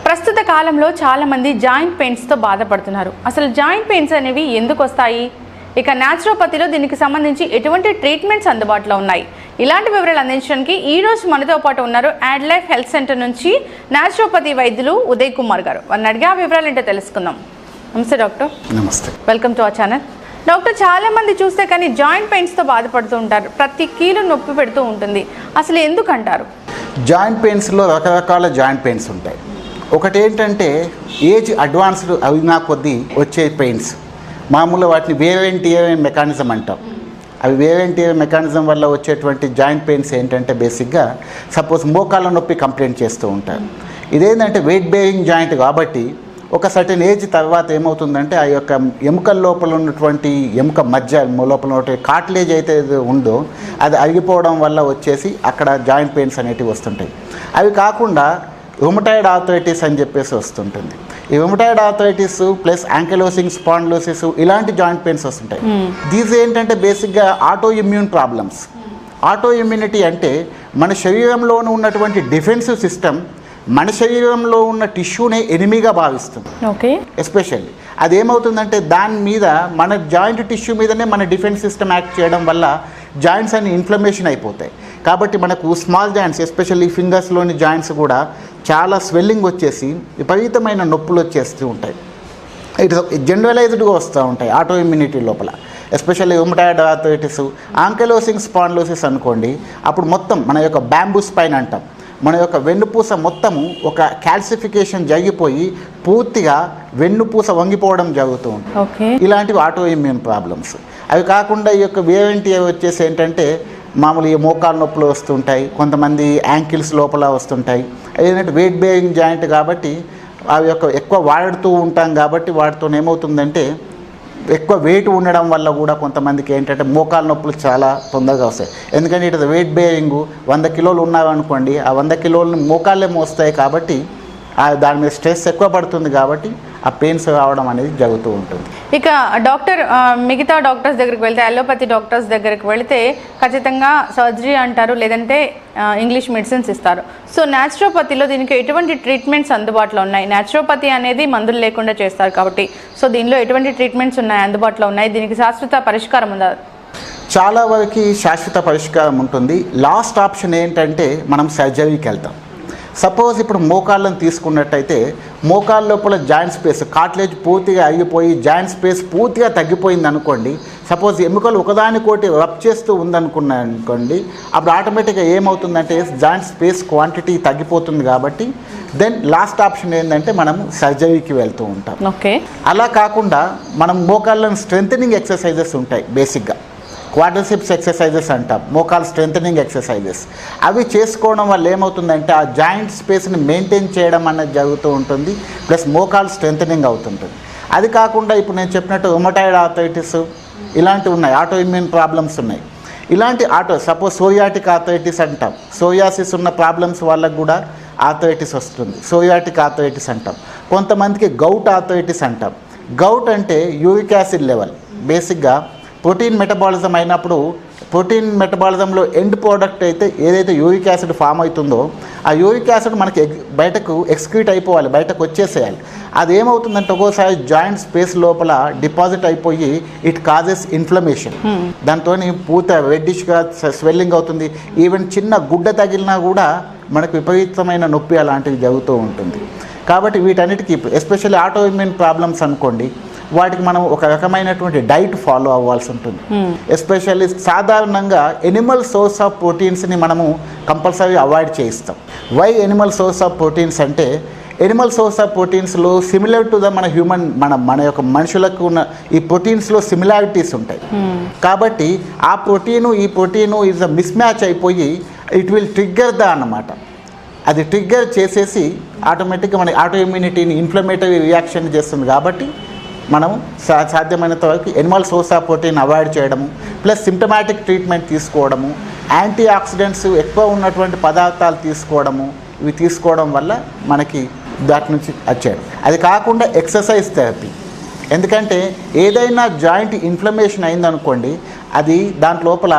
ప్రస్తుత కాలంలో చాలా మంది జాయింట్ పెయిన్స్ తో బాధపడుతున్నారు. అసలు జాయింట్ పెయిన్స్ అనేవి ఎందుకు వస్తాయి? ఇక న్యాచురోపతిలో దీనికి సంబంధించి ఎటువంటి ట్రీట్మెంట్స్ అందుబాటులో ఉన్నాయి? ఇలాంటి వివరాలు అందించడానికి ఈ రోజు మనతో పాటు ఉన్నారు యాడ్లైఫ్ హెల్త్ సెంటర్ నుంచి న్యాచురోపతి వైద్యులు ఉదయ్ కుమార్ గారు. వారిని అడిగే ఆ వివరాలు ఏంటో తెలుసుకుందాం. నమస్తే డాక్టర్. నమస్తే. Welcome to our channel. Doctor, చాలా మంది చూస్తే కానీ జాయింట్ పెయిన్స్ తో బాధపడుతూ ఉంటారు. ప్రతి కీలు నొప్పి పెడుతూ ఉంటుంది. అసలు ఎందుకు అంటారు? జాయింట్ పెయిన్స్లో రకరకాల జాయింట్ పెయిన్స్ ఉంటాయి. ఒకటి ఏంటంటే ఏజ్ అడ్వాన్స్డ్ అయినా కొద్దీ వచ్చే పెయిన్స్. మామూలుగా వాటిని వేరియంట్ మెకానిజం అంటాం. అవి వేరియంట్ మెకానిజం వల్ల వచ్చేటువంటి జాయింట్ పెయిన్స్ ఏంటంటే బేసిక్గా సపోజ్ మోకాళ్ళ నొప్పి కంప్లైంట్ చేస్తూ ఉంటారు. ఇదేంటంటే వెయిట్ బేరింగ్ జాయింట్ కాబట్టి ఒక సర్టెన్ ఏజ్ తర్వాత ఏమవుతుందంటే ఆ యొక్క ఎముకల లోపల ఉన్నటువంటి ఎముక మధ్య లోపల ఉన్నటువంటి కార్టిలేజ్ అయితే ఉందో అది అరిగిపోవడం వల్ల వచ్చేసి అక్కడ జాయింట్ పెయిన్స్ అనేటివి వస్తుంటాయి. అవి కాకుండా రుమటాయిడ్ ఆర్థరైటిస్ అని చెప్పేసి వస్తుంటుంది. ఈ రుమటాయిడ్ ఆర్థరైటిస్ ప్లస్ యాంకిలోసింగ్ స్పాండిలోసిస్ ఇలాంటి జాయింట్ పెయిన్స్ వస్తుంటాయి. దీస్ ఏంటంటే బేసిక్గా auto immune problems. Auto immunity అంటే మన శరీరంలోనూ ఉన్నటువంటి డిఫెన్సివ్ సిస్టమ్ మన శరీరంలో ఉన్న టిష్యూనే ఎనిమిగా భావిస్తుంది. ఓకే. ఎస్పెషల్లీ అదేమవుతుందంటే దాని మీద మన జాయింట్ టిష్యూ మీదనే మన డిఫెన్స్ సిస్టమ్ యాక్ట్ చేయడం వల్ల జాయింట్స్ అన్ని ఇన్ఫ్లమేషన్ అయిపోతాయి. కాబట్టి మనకు స్మాల్ జాయింట్స్ ఎస్పెషల్లీ ఫింగర్స్లోని జాయింట్స్ కూడా చాలా స్వెల్లింగ్ వచ్చేసి విపరీతమైన నొప్పులు వచ్చేస్తూ ఉంటాయి. ఇట్స్ జనరలైజ్డ్గా వస్తూ ఉంటాయి ఆటో ఇమ్యూనిటీ లోపల. ఎస్పెషల్లీ రుమటాయిడ్ ఆర్థరైటిస్, యాంకిలోసింగ్ స్పాండిలోసిస్ అనుకోండి. అప్పుడు మొత్తం మన యొక్క బ్యాంబూ స్పైన్ అంటాం, మన యొక్క వెన్నుపూస మొత్తము ఒక క్యాల్సిఫికేషన్ జరిగిపోయి పూర్తిగా వెన్నుపూస వంగిపోవడం జరుగుతూ ఉంటుంది. ఇలాంటివి ఆటో ఇమ్యూన్ ప్రాబ్లమ్స్. అవి కాకుండా ఈ యొక్క వేరియంట్ వచ్చేసి ఏంటంటే మామూలు ఈ మోకాలు నొప్పులు వస్తుంటాయి, కొంతమంది యాంకిల్స్ లోపల వస్తుంటాయి. ఏంటంటే వెయిట్ బేరింగ్ జాయింట్ కాబట్టి అవి యొక్క ఎక్కువ వాడుతూ ఉంటాం కాబట్టి వాటితో ఏమవుతుందంటే ఎక్కువ వెయిట్ ఉండడం వల్ల కూడా కొంతమందికి ఏంటంటే మోకాలు నొప్పులు చాలా తొందరగా వస్తాయి. ఎందుకంటే ఇటు వెయిట్ బేరింగ్ 100 కిలోలు ఉన్నారనుకోండి, ఆ 100 కిలోలను మోకాళ్ళే మోస్తాయి కాబట్టి దాని మీద స్ట్రెస్ ఎక్కువ పడుతుంది కాబట్టి ఆ పెయిన్స్ రావడం అనేది జరుగుతూ ఉంటుంది. ఇక డాక్టర్, మిగతా డాక్టర్స్ దగ్గరికి వెళ్తే, అలోపతి డాక్టర్స్ దగ్గరికి వెళితే ఖచ్చితంగా సర్జరీ అంటారు, లేదంటే ఇంగ్లీష్ మెడిసిన్స్ ఇస్తారు. సో న్యాచురోపతిలో దీనికి ఎటువంటి ట్రీట్మెంట్స్ అందుబాటులో ఉన్నాయి? న్యాచురోపతి అనేది మందులు లేకుండా చేస్తారు కాబట్టి సో దీనిలో ఎటువంటి ట్రీట్మెంట్స్ ఉన్నాయి, అందుబాటులో ఉన్నాయి? దీనికి శాశ్వత పరిష్కారం ఉందా? చాలా వరకు శాశ్వత పరిష్కారం ఉంటుంది. లాస్ట్ ఆప్షన్ ఏంటంటే మనం సర్జరీకి వెళ్తాం. సపోజ్ ఇప్పుడు మోకాళ్ళను తీసుకున్నట్టయితే మోకాళ్ళ లోపల జాయింట్ స్పేస్ కార్టిలేజ్ పూర్తిగా అరిగిపోయి జాయింట్ స్పేస్ పూర్తిగా తగ్గిపోయింది అనుకోండి. సపోజ్ ఎముకలు ఒకదానికోటి రబ్ చేస్తూ ఉందనుకోండి, అప్పుడు ఆటోమేటిక్గా ఏమవుతుందంటే జాయింట్ స్పేస్ క్వాంటిటీ తగ్గిపోతుంది. కాబట్టి దెన్ లాస్ట్ ఆప్షన్ ఏంటంటే మనం సర్జరీకి వెళ్తూ ఉంటాం. ఓకే. అలా కాకుండా మనం మోకాళ్ళను స్ట్రెంథనింగ్ ఎక్సర్సైజెస్ ఉంటాయి. బేసిక్గా క్వాడ్రిసెప్స్ ఎక్సర్సైజెస్ అంటాం, మోకాల్ స్ట్రెంథనింగ్ ఎక్సర్సైజెస్. అవి చేసుకోవడం వల్ల ఏమవుతుందంటే ఆ జాయింట్ స్పేస్ని మెయింటైన్ చేయడం అనేది జరుగుతూ ఉంటుంది, ప్లస్ మోకాల్ స్ట్రెంథనింగ్ అవుతుంటుంది. అది కాకుండా ఇప్పుడు నేను చెప్పినట్టు రుమటాయిడ్ ఆర్థరైటిస్ ఇలాంటివి ఉన్నాయి, ఆటో ఇమ్యూన్ ప్రాబ్లమ్స్ ఉన్నాయి. ఇలాంటి సపోజ్ సోరియాటిక్ ఆర్థరైటిస్ అంటాం, సోరియాసిస్ ఉన్న ప్రాబ్లమ్స్ వాళ్ళకు కూడా ఆర్థరైటిస్ వస్తుంది, సోరియాటిక్ ఆర్థరైటిస్ అంటాం. కొంతమందికి గౌట్ ఆర్థరైటిస్ అంటాం. గౌట్ అంటే యూరిక్ యాసిడ్ లెవెల్. బేసిక్గా ప్రోటీన్ మెటబాలిజం అయినప్పుడు ప్రోటీన్ మెటబాలిజంలో ఎండ్ ప్రోడక్ట్ అయితే ఏదైతే యూరిక్ యాసిడ్ ఫామ్ అవుతుందో ఆ యూరిక్ యాసిడ్ మనకి బయటకు ఎక్స్క్రీట్ అయిపోవాలి, బయటకు వచ్చేసేయాలి. అది ఏమవుతుందంటే ఒక్కోసారి జాయింట్ స్పేస్ లోపల డిపాజిట్ అయిపోయి ఇట్ కాజెస్ ఇన్ఫ్లమేషన్. దాంతో పూర్తి రెడ్డిష్గా స్వెల్లింగ్ అవుతుంది. ఈవెన్ చిన్న గుడ్డ తగిలినా కూడా మనకు విపరీతమైన నొప్పి అలాంటివి జరుగుతూ ఉంటుంది. కాబట్టి వీటన్నిటికీ ఎస్పెషల్లీ ఆటో ఇమ్యూన్ ప్రాబ్లమ్స్ అనుకోండి, వాటికి మనం ఒక రకమైనటువంటి డైట్ ఫాలో అవ్వాల్సి ఉంటుంది. ఎస్పెషల్లీ సాధారణంగా ఎనిమల్ సోర్స్ ఆఫ్ ప్రోటీన్స్ని మనము కంపల్సరీ అవాయిడ్ చేయిస్తాం. Why animal source of proteins అంటే ఎనిమల్ సోర్స్ ఆఫ్ ప్రోటీన్స్లో సిమిలర్ టు ద మన యొక్క మనుషులకు ఉన్న ఈ ప్రోటీన్స్లో సిమిలారిటీస్ ఉంటాయి. కాబట్టి ఆ ఈ protein is a miss match అయిపోయి ఇట్ విల్ ట్రిగ్గర్ అన్నమాట. అది ట్రిగ్గర్ చేసేసి ఆటోమేటిక్గా మన ఆటో ఇమ్యూనిటీని ఇన్ఫ్లమేటరీ రియాక్షన్ చేస్తుంది. కాబట్టి మనం సాధ్యమైనంత వరకు Animal source of protein avoid చేయడము, ప్లస్ సిమ్టమాటిక్ ట్రీట్మెంట్ తీసుకోవడము, యాంటీ ఆక్సిడెంట్స్ ఎక్కువ ఉన్నటువంటి పదార్థాలు తీసుకోవడము, ఇవి తీసుకోవడం వల్ల మనకి దాటి నుంచి వచ్చేయడం. అది కాకుండా ఎక్సర్సైజ్ థెరపీ. ఎందుకంటే ఏదైనా జాయింట్ ఇన్ఫ్లమేషన్ అయిందనుకోండి, అది దాంట్ లోపల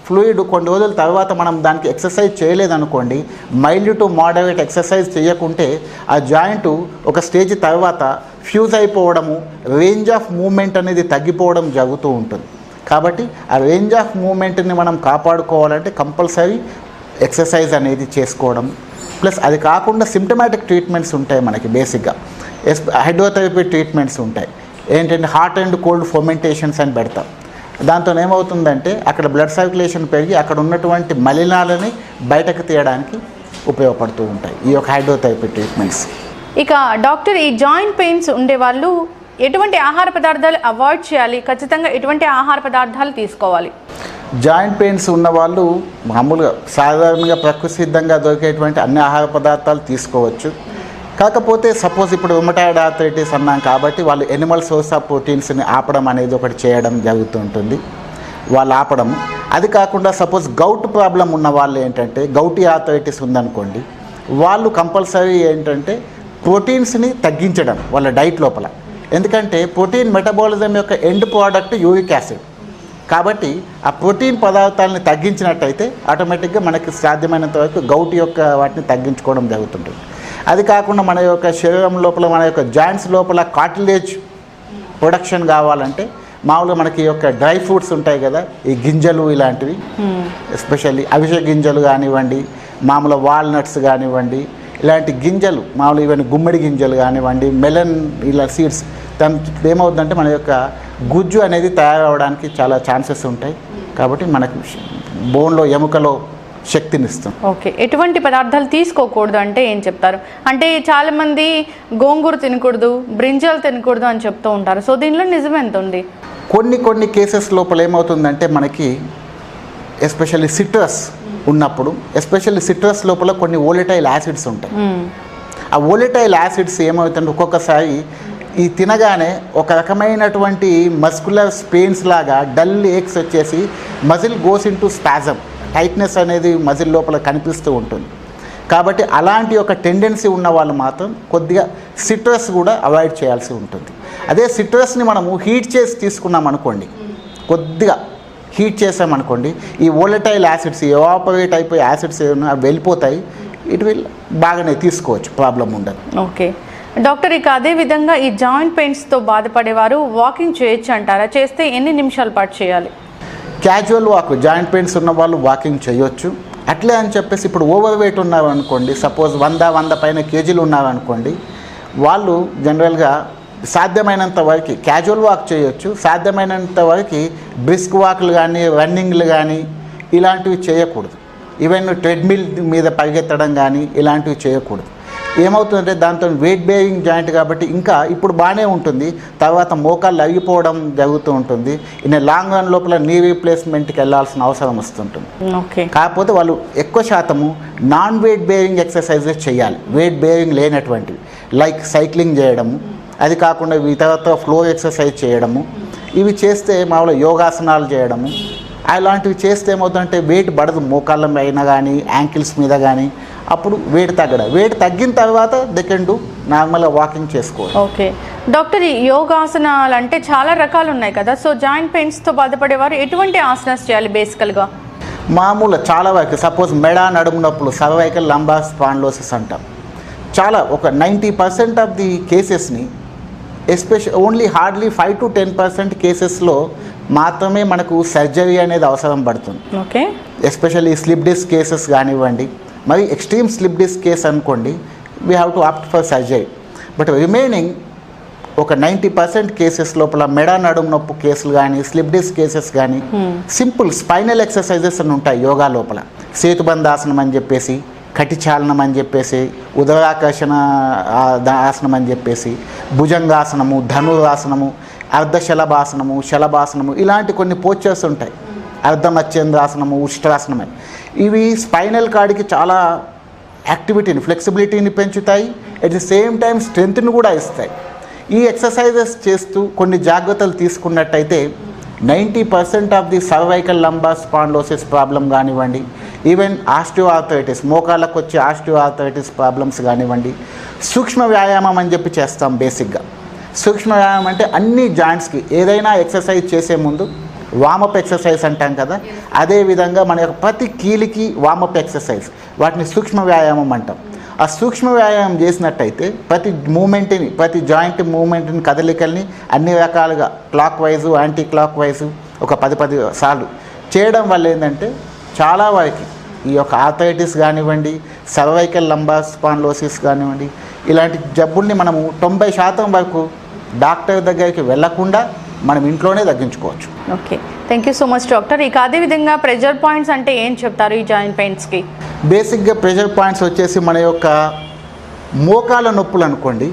ఫ్లూయిడ్ కొన్ని రోజుల తర్వాత మనం దానికి ఎక్సర్సైజ్ చేయలేదనుకోండి, మైల్డ్ టు మోడరేట్ ఎక్సర్సైజ్ చేయకుంటే ఆ జాయింట్ ఒక స్టేజ్ తర్వాత ఫ్యూజ్ అయిపోవడము, రేంజ్ ఆఫ్ మూమెంట్ అనేది తగ్గిపోవడం జరుగుతూ ఉంటుంది. కాబట్టి ఆ రేంజ్ ఆఫ్ మూమెంట్ని మనం కాపాడుకోవాలంటే కంపల్సరీ ఎక్సర్సైజ్ అనేది చేసుకోవడం. ప్లస్ అది కాకుండా సిమ్టమాటిక్ ట్రీట్మెంట్స్ ఉంటాయి మనకి. బేసిక్గా హైడ్రోథెరపీ ట్రీట్మెంట్స్ ఉంటాయి. ఏంటంటే హాట్ అండ్ కోల్డ్ ఫర్మెంటేషన్స్ అని పెడతాం. దాంతో ఏమవుతుందంటే అక్కడ బ్లడ్ సర్క్యులేషన్ పెరిగి అక్కడ ఉన్నటువంటి మలినాలని బయటకు తీయడానికి ఉపయోగపడుతూ ఉంటాయి ఈ యొక్క హైడ్రోథెరపీ ట్రీట్మెంట్స్. ఇక డాక్టర్, ఈ జాయింట్ పెయిన్స్ ఉండేవాళ్ళు ఎటువంటి ఆహార పదార్థాలు అవాయిడ్ చేయాలి? ఖచ్చితంగా ఎటువంటి ఆహార పదార్థాలు తీసుకోవాలి? జాయింట్ పెయిన్స్ ఉన్నవాళ్ళు మామూలుగా సాధారణంగా ప్రకృతి సిద్ధంగా దొరికేటువంటి అన్ని ఆహార పదార్థాలు తీసుకోవచ్చు. కాకపోతే సపోజ్ ఇప్పుడు రుమటాయిడ్ ఆర్థరైటిస్ అన్నాం కాబట్టి వాళ్ళు ఎనిమల్ సోర్స్ ఆఫ్ ప్రోటీన్స్ని ఆపడం అనేది ఒకటి చేయడం జరుగుతుంటుంది. వాళ్ళు ఆపడం. అది కాకుండా సపోజ్ గౌట్ ప్రాబ్లం ఉన్న వాళ్ళు ఏంటంటే గౌటీ ఆర్థరైటిస్ ఉందనుకోండి, వాళ్ళు కంపల్సరీ ఏంటంటే ప్రోటీన్స్ని తగ్గించడం వాళ్ళ డైట్ లోపల. ఎందుకంటే ప్రోటీన్ మెటబాలిజం యొక్క ఎండ్ ప్రోడక్ట్ యూరిక్ యాసిడ్. కాబట్టి ఆ ప్రోటీన్ పదార్థాలని తగ్గించినట్టయితే ఆటోమేటిక్గా మనకి సాధ్యమైనంత వరకు గౌట్ యొక్క వాటిని తగ్గించుకోవడం జరుగుతుంటుంది. అది కాకుండా మన యొక్క శరీరం లోపల మన యొక్క జాయింట్స్ లోపల కార్టిలేజ్ ప్రొడక్షన్ కావాలంటే మామూలుగా మనకి ఈ యొక్క డ్రై ఫ్రూట్స్ ఉంటాయి కదా, ఈ గింజలు ఇలాంటివి, ఎస్పెషల్లీ అవిసె గింజలు కానివ్వండి, మామూలు వాల్నట్స్ కానివ్వండి, ఇలాంటి గింజలు మామూలు ఈవెన్ గుమ్మడి గింజలు కానివ్వండి, మెలన్ ఇలా సీడ్స్, దాని ఏమవుతుందంటే మన యొక్క గుజ్జు అనేది తయారవడానికి చాలా ఛాన్సెస్ ఉంటాయి. కాబట్టి మనకు బోన్లో ఎముకలో శక్తినిస్తుంది. ఓకే, ఎటువంటి పదార్థాలు తీసుకోకూడదు అంటే ఏం చెప్తారు? అంటే చాలామంది గోంగూర తినకూడదు, బ్రింజాలు తినకూడదు అని చెప్తూ ఉంటారు. సో దీనిలో నిజం ఎంత ఉంది? కొన్ని కేసెస్ లోపల ఏమవుతుందంటే మనకి ఎస్పెషల్లీ సిట్రస్ ఉన్నప్పుడు, ఎస్పెషల్లీ సిట్రస్ లోపల కొన్ని వోలటైల్ యాసిడ్స్ ఉంటాయి. ఆ వోలటైల్ యాసిడ్స్ ఏమవుతుందంటే ఒక్కొక్కసారి ఈ తినగానే ఒక రకమైనటువంటి మస్కులర్ పెయిన్స్ లాగా డల్ ఏక్స్ వచ్చేసి muscle goes in to spasm, tightness అనేది మజిల్ లోపల కనిపిస్తూ ఉంటుంది. కాబట్టి అలాంటి ఒక టెండెన్సీ ఉన్న వాళ్ళు మాత్రం కొద్దిగా సిట్రస్ కూడా అవాయిడ్ చేయాల్సి ఉంటుంది. అదే సిట్రస్ని మనము హీట్ చేసి తీసుకున్నాం అనుకోండి, కొద్దిగా హీట్ చేసామనుకోండి, ఈ వోలటైల్ యాసిడ్స్ ఎవాపరేట్ అయిపోయి యాసిడ్స్ వెళ్ళిపోతాయి. ఇట్ విల్ బాగానే తీసుకోవచ్చు, ప్రాబ్లం ఉండదు. ఓకే డాక్టర్, ఇక అదే విధంగా ఈ జాయింట్ పెయిన్స్తో బాధపడేవారు వాకింగ్ చేయొచ్చు అంటారా? చేస్తే ఎన్ని నిమిషాల పాటు చేయాలి? క్యాజువల్ వాక్, జాయింట్ పెయిన్స్ ఉన్న వాళ్ళు వాకింగ్ చేయొచ్చు. అట్లే అని చెప్పేసి ఇప్పుడు ఓవర్ వెయిట్ ఉన్నారు అనుకోండి, సపోజ్ 100 పైన కేజీలు ఉన్నారు అనుకోండి, వాళ్ళు జనరల్గా సాధ్యమైనంత వరకు క్యాజువల్ వాక్ చేయొచ్చు. సాధ్యమైనంత వరకు బ్రిస్క్ వాక్లు కానీ రన్నింగ్లు కానీ ఇలాంటివి చేయకూడదు. ఈవెన్ ట్రెడ్మిల్ మీద పరిగెత్తడం కానీ ఇలాంటివి చేయకూడదు. ఏమవుతుందంటే దాంతో వెయిట్ బేరింగ్ జాయింట్ కాబట్టి ఇంకా ఇప్పుడు బాగానే ఉంటుంది, తర్వాత మోకాళ్ళు అరిగిపోవడం జరుగుతూ ఉంటుంది. ఇన్ లాంగ్ రన్ లోపల నీ రీప్లేస్మెంట్కి వెళ్ళాల్సిన అవసరం వస్తుంటుంది. ఓకే, కాకపోతే వాళ్ళు ఎక్కువ శాతము నాన్ వెయిట్ బేరింగ్ ఎక్సర్సైజెస్ చేయాలి, వెయిట్ బేరింగ్ లేనటువంటివి, లైక్ సైక్లింగ్ చేయడము, అది కాకుండా తర్వాత ఫ్లోర్ ఎక్సర్సైజ్ చేయడము, ఇవి చేస్తే మామూలుగా యోగాసనాలు చేయడము, అలాంటివి చేస్తే ఏమవుతుందంటే వెయిట్ పడదు మోకాళ్ళ పైన కానీ యాంకిల్స్ మీద కానీ. అప్పుడు వెయిట్ తగ్గిన తర్వాత దే కెన్ డూ నార్మల్గా వాకింగ్ చేసుకోవాలి. ఓకే డాక్టర్, ఈ యోగాసనాలు అంటే చాలా రకాలు ఉన్నాయి కదా, సో జాయింట్ పెయిన్స్తో బాధపడేవారు ఎటువంటి ఆసనాస్ చేయాలి బేసికల్గా? మామూలుగా చాలా వరకు సపోజ్ మెడ నడుము నొప్పులు, సర్వైకల్ లంబార్ స్పాండిలోసిస్ అంటాం, చాలా ఒక 90% ఆఫ్ ది కేసెస్ని ఓన్లీ హార్డ్లీ 5 to 10% కేసెస్లో మాత్రమే మనకు సర్జరీ అనేది అవసరం పడుతుంది. Okay, especially slip disc cases కానివ్వండి, మరి ఎక్స్ట్రీమ్ స్లిప్ డిస్క్ కేస్ అనుకోండి, we have to opt for surgery. But remaining ఒక 90% కేసెస్ లోపల మెడ నడుము నొప్పు కేసులు కానీ స్లిప్ డిస్క్ కేసెస్ కానీ సింపుల్ స్పైనల్ ఎక్సర్సైజెస్ అని ఉంటాయి యోగా లోపల. సేతుబంధాసనం అని చెప్పేసి, కటిచాలనం అని చెప్పేసి, ఉదరాకర్షణ ఆసనం అని చెప్పేసి, భుజంగాసనము, ధనురాసనము, అర్ధశలభాసనము, శలభాసనము, ఇలాంటి కొన్ని పోస్చర్స్ ఉంటాయి. అర్ధమత్యేంద్రాసనము, ఉష్ట్రాసనం అని. ఇవి స్పైనల్ కార్డ్కి చాలా యాక్టివిటీని, ఫ్లెక్సిబిలిటీని పెంచుతాయి. అట్ ది సేమ్ టైం స్ట్రెంత్ని కూడా ఇస్తాయి. ఈ ఎక్సర్సైజెస్ చేస్తూ కొన్ని జాగ్రత్తలు తీసుకున్నట్టయితే 90% of the cervical lumbar spondylosis problem కానివ్వండి, ఈవెన్ ఆస్టియోఆర్థరైటిస్, మోకాళ్ళకు వచ్చే ఆస్టియోఆర్థరైటిస్ ప్రాబ్లమ్స్ కానివ్వండి, సూక్ష్మ వ్యాయామం అని చెప్పి చేస్తాం. బేసిక్గా సూక్ష్మ వ్యాయామం అంటే అన్ని జాయింట్స్కి ఏదైనా ఎక్సర్సైజ్ చేసే ముందు వామప్ ఎక్సర్సైజ్ అంటాం కదా, అదేవిధంగా మన యొక్క ప్రతి కీలికి వామప్ ఎక్సర్సైజ్, వాటిని సూక్ష్మ వ్యాయామం అంటాం. ఆ సూక్ష్మ వ్యాయామం చేసినట్టయితే ప్రతి మూమెంట్ని, ప్రతి జాయింట్ మూమెంట్ని, కదలికల్ని అన్ని రకాలుగా clock wise, anti clock wise ఒక 10 సార్లు చేయడం వల్ల ఏంటంటే చాలా వరకు ఈ యొక్క ఆర్థరైటిస్ కానివ్వండి, సర్వైకల్ లంబార్ స్పాండిలోసిస్ కానివ్వండి, ఇలాంటి జబ్బుల్ని మనము 90% వరకు డాక్టర్ దగ్గరికి వెళ్లకుండా మనం ఇంట్లోనే తగ్గించుకోవచ్చు. Okay, thank you so much doctor. ఇక అదేవిధంగా ప్రెషర్ పాయింట్స్ అంటే ఏం చెప్తారు ఈ జాయింట్ పెయిన్స్కి? బేసిక్గా ప్రెషర్ పాయింట్స్ వచ్చేసి మన యొక్క మోకాల నొప్పులు అనుకోండి.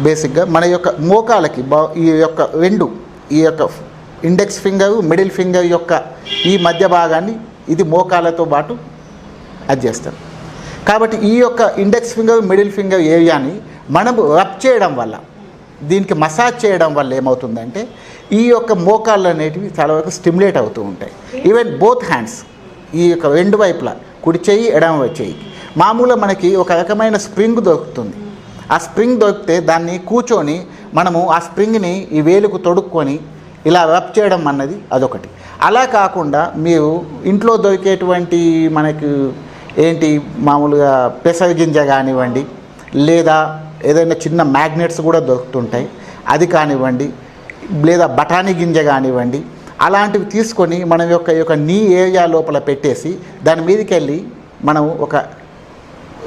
బేసిక్గా మన యొక్క మోకాలకి ఈ యొక్క ఇండెక్స్ ఫింగర్, మిడిల్ ఫింగర్ యొక్క ఈ మధ్య భాగాన్ని ఇది మోకాలతో పాటు అది చేస్తాం. కాబట్టి ఈ యొక్క ఇండెక్స్ ఫింగర్, మిడిల్ ఫింగర్ ఏరియాని మనం రబ్ చేయడం వల్ల, దీనికి మసాజ్ చేయడం వల్ల ఏమవుతుందంటే ఈ యొక్క మోకాళ్ళు అనేటివి చాలా వరకు స్టిమ్యులేట్ అవుతూ ఉంటాయి. ఈవెన్ బోత్ హ్యాండ్స్, ఈ యొక్క రెండు వైపులా, కుడి చెయ్యి ఎడమ చెయ్యి, మామూలుగా మనకి ఒక రకమైన స్ప్రింగ్ దొరుకుతుంది. ఆ స్ప్రింగ్ దొరికితే దాన్ని కూర్చొని మనము ఆ స్ప్రింగ్ని ఈ వేలుకు తొడుక్కొని ఇలా రబ్ చేయడం అన్నది అదొకటి. అలా కాకుండా మీరు ఇంట్లో దొరికేటువంటి మనకు ఏంటి మామూలుగా పెసర గింజ కానివ్వండి, లేదా ఏదైనా చిన్న మ్యాగ్నెట్స్ కూడా దొరుకుతుంటాయి, అది కానివ్వండి, లేదా బఠానీ గింజ కానివ్వండి, అలాంటివి తీసుకొని మనం యొక్క నీ ఏరియా లోపల పెట్టేసి దాని మీదకి వెళ్ళి మనం ఒక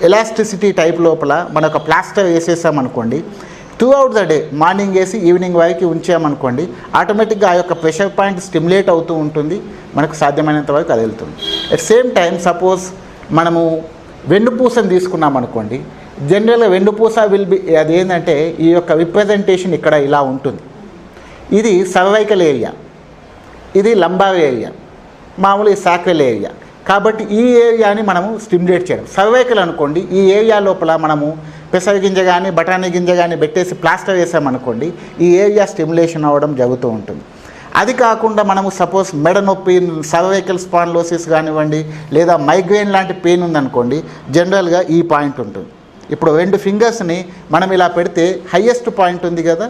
ఎలాస్టిసిటీ టైప్ లోపల మన ఒక ప్లాస్టర్ వేసేసామనుకోండి, throughout the day, morning వేసి ఈవినింగ్ వరకు ఉంచామనుకోండి, ఆటోమేటిక్గా ఆ యొక్క ప్రెషర్ పాయింట్ స్టిమ్యులేట్ అవుతూ ఉంటుంది, మనకు సాధ్యమైనంత వరకు అది వెళ్తుంది. అట్ సేమ్ టైం సపోజ్ మనము వెన్నుపూసను తీసుకున్నాం అనుకోండి, జనరల్గా వెన్నుపూస విల్ బి అది ఏంటంటే ఈ యొక్క రిప్రజెంటేషన్ ఇక్కడ ఇలా ఉంటుంది. ఇది సర్వైకల్ ఏరియా, ఇది లంబార్ ఏరియా, మామూలు సాక్రల్ ఏరియా. కాబట్టి ఈ ఏరియాని మనము స్టిమ్యులేట్ చేయడం. సర్వైకల్ అనుకోండి, ఈ ఏరియా లోపల మనము పెసర గింజ కానీ బఠానీ గింజ కానీ పెట్టేసి ప్లాస్టర్ వేసామనుకోండి, ఈ ఏరియా స్టిమ్యులేషన్ అవ్వడం జరుగుతూ ఉంటుంది. అది కాకుండా మనము సపోజ్ మెడ నొప్పి, సర్వైకల్ స్పాండిలోసిస్ కానివ్వండి, లేదా మైగ్రేన్ లాంటి పెయిన్ ఉందనుకోండి, జనరల్గా ఈ పాయింట్ ఉంటుంది. ఇప్పుడు 2 ఫింగర్స్ని మనం ఇలా పెడితే హయ్యెస్ట్ పాయింట్ ఉంది కదా,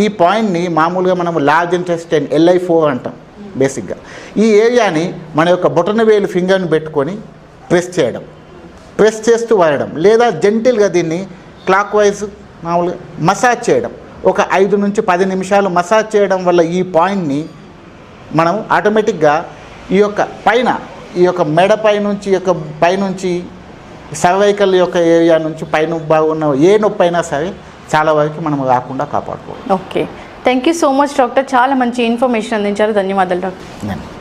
ఈ పాయింట్ని మామూలుగా మనము లార్జ్ ఇంటెస్టైన్ LI4 అంటాం. బేసిక్గా ఈ ఏరియాని మన యొక్క బొటనవేలు ఫింగర్ని పెట్టుకొని ప్రెస్ చేస్తూ వాడడం, లేదా జెంటిల్గా దీన్ని క్లాక్ వైజ్ మామూలుగా మసాజ్ చేయడం. ఒక 5 నుంచి 10 నిమిషాలు మసాజ్ చేయడం వల్ల ఈ పాయింట్ని మనం ఆటోమేటిక్గా ఈ యొక్క మెడ పైనుంచి సర్వైకల్ యొక్క ఏరియా నుంచి పైన బాగున్న ఏ నొప్పి అయినా సరే చాలా వరకు మనం రాకుండా కాపాడుకోవాలి. Okay, thank you so much doctor. చాలా మంచి ఇన్ఫర్మేషన్ అందించారు. ధన్యవాదాలు డాక్టర్.